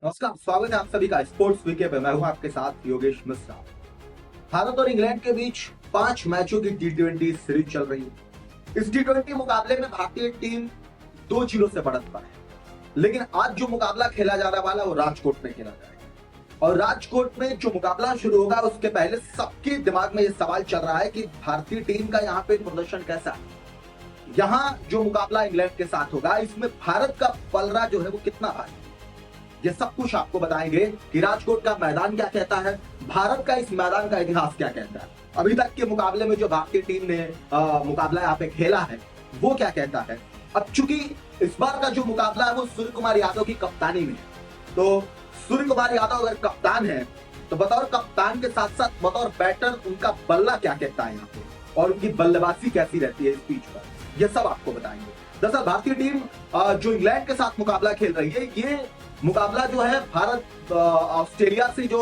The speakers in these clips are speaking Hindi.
नमस्कार, स्वागत है आप सभी का स्पोर्ट्स वीके पे। मैं हूं आपके साथ योगेश मिश्रा। भारत और इंग्लैंड के बीच 5 मैचों की टी20 सीरीज चल रही है। इस टी20 मुकाबले में भारतीय टीम 2-0 से बढ़त पर है, लेकिन आज जो मुकाबला खेला जाने वाला है वो राजकोट में खेला जाएगा। और राजकोट में जो मुकाबला शुरू होगा उसके पहले सबके दिमाग में ये सवाल चल रहा है कि भारतीय टीम का यहाँ पे प्रदर्शन कैसा है। यहाँ जो मुकाबला इंग्लैंड के साथ होगा इसमें भारत का पलड़ा जो है वो कितना भारी है, ये सब कुछ आपको बताएंगे कि राजकोट का मैदान क्या कहता है, भारत का इस मैदान का इतिहास क्या कहता है, अभी तक के मुकाबले में जो भारतीय टीम ने मुकाबला यहाँ पे खेला है वो क्या कहता है। अब चूंकि इस बार का जो मुकाबला है वो सूर्य कुमार यादव की कप्तानी में है, तो सूर्य कुमार यादव अगर कप्तान है तो बतौर कप्तान के साथ साथ बतौर बैटर उनका बल्ला क्या कहता है यहाँ पे और उनकी बल्लेबाजी कैसी रहती है इस पिच पर, ये सब आपको बताएंगे। दरअसल भारतीय टीम जो इंग्लैंड के साथ मुकाबला खेल रही है, ये मुकाबला जो है भारत ऑस्ट्रेलिया से जो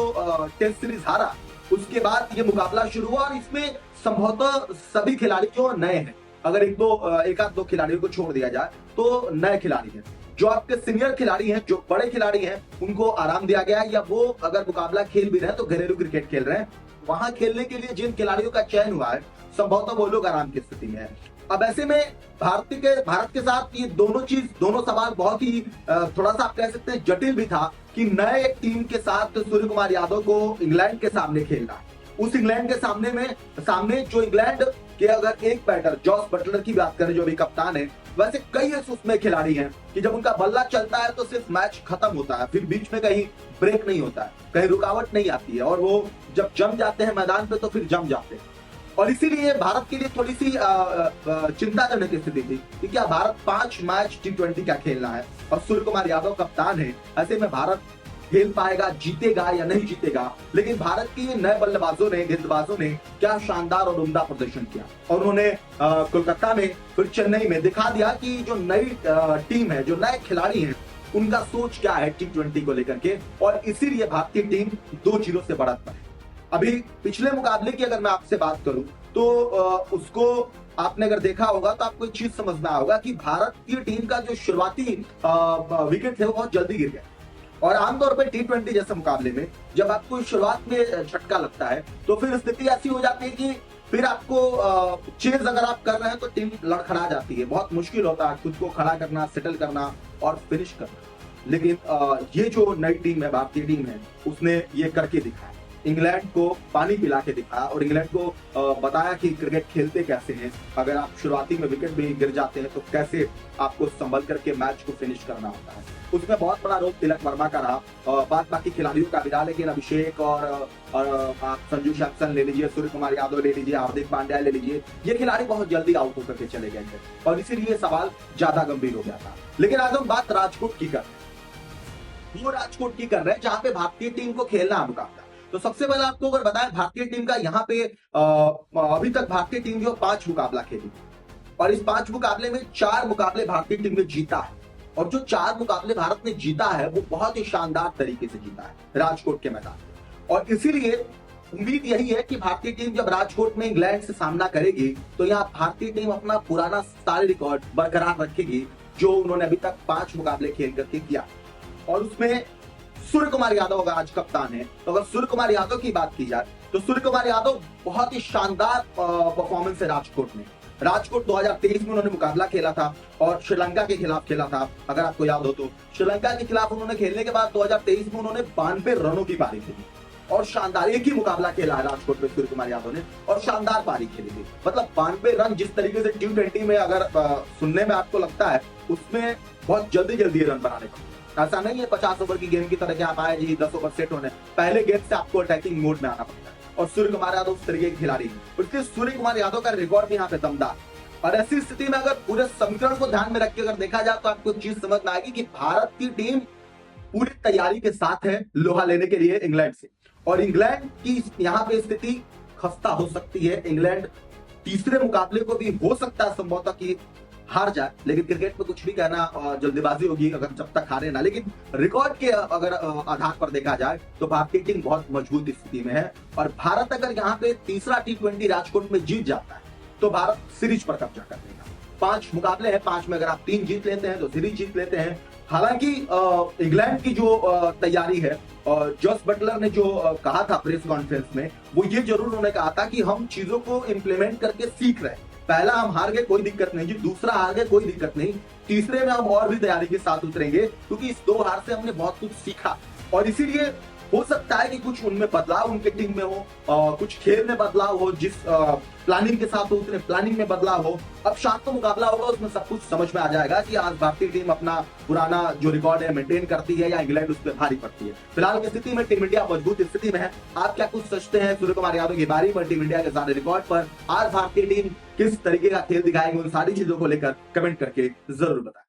टेस्ट सीरीज हारा उसके बाद ये मुकाबला शुरू हुआ और इसमें संभवतः सभी खिलाड़ी जो नए हैं, अगर एक आध दो खिलाड़ियों को छोड़ दिया जाए तो नए खिलाड़ी हैं। जो आपके सीनियर खिलाड़ी हैं, जो बड़े खिलाड़ी हैं, उनको आराम दिया गया है या वो अगर मुकाबला खेल भी रहे हैं तो घरेलू क्रिकेट खेल रहे हैं। वहां खेलने के लिए जिन खिलाड़ियों का चयन हुआ है संभवतः वो लोग आराम की स्थिति में है। अब ऐसे में भारत के साथ ये दोनों सवाल बहुत ही थोड़ा सा आप कह सकते हैं जटिल भी था कि नए एक टीम के साथ सूर्य कुमार यादव को इंग्लैंड के सामने खेलना है। उस इंग्लैंड के सामने जो इंग्लैंड के अगर एक बैटर जॉस बटलर की बात करें जो अभी कप्तान है, वैसे कई उसमें खिलाड़ी हैं कि जब उनका बल्ला चलता है तो सिर्फ मैच खत्म होता है, फिर बीच में कहीं ब्रेक नहीं होता है, कहीं रुकावट नहीं आती है और वो जब जम जाते हैं मैदान पे तो फिर जम जाते हैं। और इसीलिए भारत के लिए थोड़ी सी चिंताजनक स्थिति थी कि क्या भारत 5 मैच टी20 का खेलना है और सूर्य कुमार यादव कप्तान है, ऐसे में भारत खेल पाएगा, जीतेगा या नहीं जीतेगा। लेकिन भारत के नए बल्लेबाजों ने, गेंदबाजों ने क्या शानदार और उम्दा प्रदर्शन किया और उन्होंने कोलकाता में फिर चेन्नई में दिखा दिया कि जो नई टीम है, जो नए खिलाड़ी हैं, उनका सोच क्या है टी20 को लेकर के, और इसीलिए भारतीय टीम 2-0 से बढ़त पर है। अभी पिछले मुकाबले की अगर मैं आपसे बात करूं तो उसको आपने अगर देखा होगा तो आपको एक चीज समझना होगा कि भारत की टीम का जो शुरुआती विकेट थे वो बहुत जल्दी गिर गए। और आमतौर पर टी20 जैसे मुकाबले में जब आपको शुरुआत में झटका लगता है तो फिर स्थिति ऐसी हो जाती है कि फिर आपको चेज अगर आप कर रहे हैं तो टीम लड़खड़ा जाती है, बहुत मुश्किल होता है खुद को खड़ा करना, सेटल करना और फिनिश करना। लेकिन ये जो नई टीम है, भारतीय टीम है, उसने ये करके दिखाया, इंग्लैंड को पानी पिला के दिखाया और इंग्लैंड को बताया कि क्रिकेट खेलते कैसे हैं। अगर आप शुरुआती में विकेट भी गिर जाते हैं तो कैसे आपको संभल करके मैच को फिनिश करना होता है। उसमें बहुत बड़ा रोल तिलक वर्मा का रहा, बाकी खिलाड़ियों का भी रहा, लेकिन अभिषेक और आप संजू सैमसन ले लीजिए, सूर्य कुमार यादव ले लीजिए, हार्दिक पांड्या ले लीजिए, ये खिलाड़ी बहुत जल्दी आउट होकर के चले गए थे और इसीलिए सवाल ज्यादा गंभीर हो गया था। लेकिन आज हम बात राजकोट की कर रहे हैं, वो राजकोट की कर रहे हैं जहां पे भारतीय टीम को खेलना मुकाबला। तो सबसे पहले आपको अगर बताएं भारतीय टीम का यहाँ पे अभी तक भारतीय टीम जो 5 मुकाबला खेली और इस 5 मुकाबले में 4 मुकाबले भारतीय टीम ने जीता है और जो 4 मुकाबले भारत ने जीता है वो बहुत ही शानदार तरीके से जीता है राजकोट के मैदान में। और इसीलिए उम्मीद यही है कि भारतीय टीम जब राजकोट में इंग्लैंड से सामना करेगी तो यहाँ भारतीय टीम अपना पुराना सारे रिकॉर्ड बरकरार रखेगी जो उन्होंने अभी तक 5 मुकाबले खेल करके किया। और उसमें सूर्य कुमार यादव अगर आज कप्तान है तो अगर सूर्य कुमार यादव की बात की जाए तो सूर्य कुमार यादव बहुत ही शानदार परफॉर्मेंस है राजकोट में। राजकोट 2023 में उन्होंने मुकाबला खेला था और श्रीलंका के खिलाफ खेला था, अगर आपको याद हो तो श्रीलंका के खिलाफ उन्होंने खेलने के बाद 2023 में उन्होंने 92 रनों की पारी खेली और शानदार एक ही मुकाबला खेला है राजकोट में सूर्य कुमार यादव ने और शानदार पारी खेली थी। मतलब 92 रन जिस तरीके से टी20 में अगर सुनने में आपको लगता है उसमें बहुत जल्दी रन बनाने को, ऐसा नहीं है 50 ओवर की गेम की तरह कि आप आए जी 10 ओवर सेट होने, पहले गेम से आपको अटैकिंग मोड में आना पड़ता है और सूर्य कुमार यादव उस तरीके के खिलाड़ी है। इसलिए सूर्य कुमार यादव का रिकॉर्ड भी यहाँ पे दमदार। और ऐसी स्थिति में अगर पूरे समीकरण को ध्यान में रख के अगर देखा जाए तो आपको चीज समझ में आएगी कि भारत की टीम पूरी तैयारी के साथ है लोहा लेने के लिए इंग्लैंड से, और इंग्लैंड की यहाँ पे स्थिति खस्ता हो सकती है। इंग्लैंड तीसरे मुकाबले को भी हो सकता है संभवतः कि हार जाए, लेकिन क्रिकेट में कुछ भी कहना जल्दीबाजी होगी अगर जब तक हारे ना। लेकिन रिकॉर्ड के अगर आधार पर देखा जाए तो भारतीय टीम बहुत मजबूत स्थिति में है और भारत अगर यहाँ पे तीसरा टी20 राजकोट में जीत जाता है तो भारत सीरीज पर कब्जा कर लेगा। 5 मुकाबले हैं, 5 में अगर आप 3 जीत लेते हैं तो सीरीज जीत लेते हैं हालांकि इंग्लैंड की जो तैयारी है, और जॉस बटलर ने जो कहा था प्रेस कॉन्फ्रेंस में, वो ये जरूर उन्होंने कहा था कि हम चीजों को इंप्लीमेंट करके सीख रहे हैं। पहला हम हार गए, कोई दिक्कत नहीं जी, दूसरा हार गए, कोई दिक्कत नहीं, तीसरे में हम और भी तैयारी के साथ उतरेंगे, क्योंकि इस 2 हार से हमने बहुत कुछ सीखा। और इसीलिए हो सकता है कि कुछ उनमें बदलाव उनके टीम में हो, कुछ खेल में बदलाव हो, जिस प्लानिंग के साथ हो उतने प्लानिंग में बदलाव हो। अब शाम को मुकाबला होगा, उसमें सब कुछ समझ में आ जाएगा कि आज भारतीय टीम अपना पुराना जो रिकॉर्ड है मेंटेन करती है या इंग्लैंड उस पर भारी पड़ती है। फिलहाल की स्थिति में टीम इंडिया मजबूत स्थिति में है। आप क्या कुछ सोचते हैं सूर्य कुमार यादव की बारी पर, टीम इंडिया के सारे रिकॉर्ड पर? आज भारतीय टीम किस तरीके का खेल दिखाएगी, उन सारी चीजों को लेकर कमेंट करके जरूर बताएं।